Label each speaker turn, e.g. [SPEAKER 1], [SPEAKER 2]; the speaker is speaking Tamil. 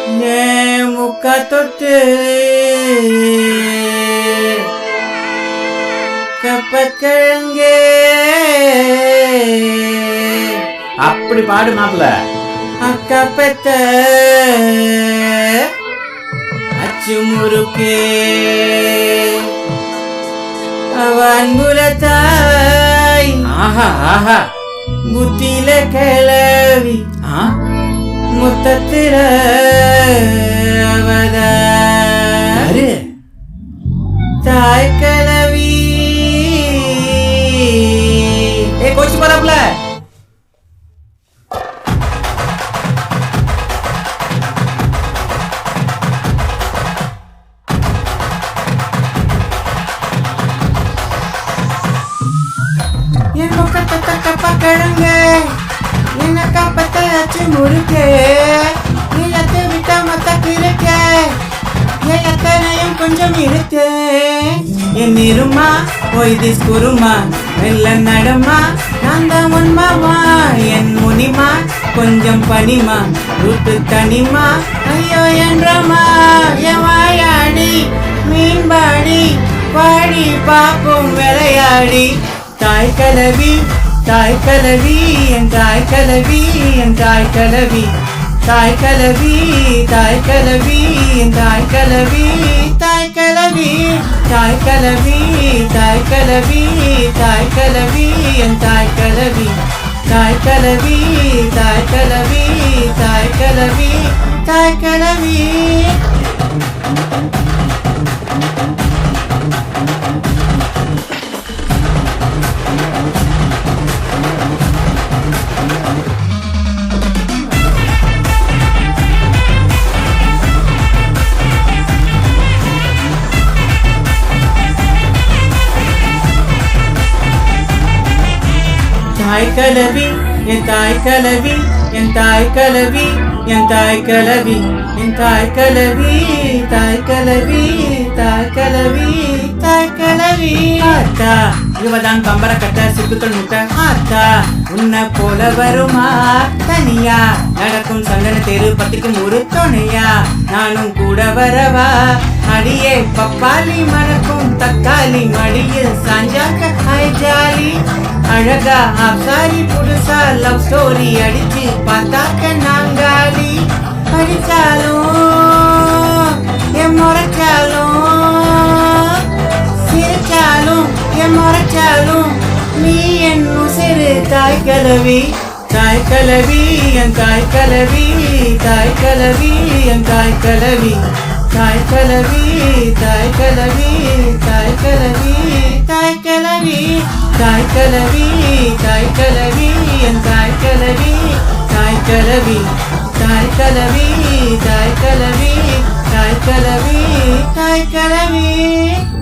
[SPEAKER 1] முக்கா தொட்டு கப்பக்கிழங்கே
[SPEAKER 2] அப்படி பாடு மாப்பிள்ள.
[SPEAKER 1] அக்கா பெத்த அச்சு முறுக்கே அவன் முலத்தாய்
[SPEAKER 2] ஆஹா ஆஹா.
[SPEAKER 1] புத்தில கிளவி முத்தத்தில அவதாரு தாய் கிளவி.
[SPEAKER 2] கோச்சு போறாப்ல.
[SPEAKER 1] என் முக்கத்த கப்பா கிழங்க என்ன காப்பத்த அச்சு முறுக்கே நீளத்து விட்ட மத்த கிழக்க என் எத்தனையும் கொஞ்சம் இருக்கு. என் இருமா ஒய்தி குருமா மெல்ல நடமா நான் தான் உன்மாமா என் முனிமா கொஞ்சம் பனிமா ரூட்டு தனிமா ஐயோ என்றமா என் வாயாடி மீன்பாடி பாடி பாப்போம் விளையாடி. தாய் கலவி தாய் கலவி என் தாய் கலவி என் தாய் கலவி தாய் கலவி தாய் கலவி என் தாய் கலவி தாய் கலவி தாய் கலவி தாய் கலவி தாய் கலவி என் தாய் கலவி தாய் கலவி தாய் கலவி தாய் கலவி தாய் கலவி. தாய் கலவி என் தாய் கலவி என் தாய் கலவி என் தாய் கலவி என் தாய் கலவி தாய் கலவி தாய் கலவி தாய் கலவி. ஆத்தா இவதான் பம்பர கட்ட சிப்புக்கள் முட்டை ஆத்தா உன்னை போல வருமா தனியா நடக்கும் சந்தன தேரு பத்திக்கும் ஒரு துணையா நானும் கூட வரவா அடியே பப்பாளி மணக்கும் தக்காளி மடியில் சாஞ்சாக்க ஹாய் ஜாலி அழகா ஆப்சாரி புதுசா லவ் ஸ்டோரி அடிச்சு பார்த்தாக்க நாங்காலி அடிச்சாலும் என் முறைச்சாலும் சிரிச்சாலும் என் முறைச்சாலும் நீ என் உசிறு தாய் கலவி தாய் கலவி என் தாய் கலவி தாய் கலவி என் தாய் கலவி தாய் கலவி தாய் கலவி தாய் கலவி தாய் கலவி தாய் கலவி தாய் கலவி என் தாய் கலவி தாய் கலவி தாய் கலவி தாய் கலவி தாய் கலவி தாய் கலவி.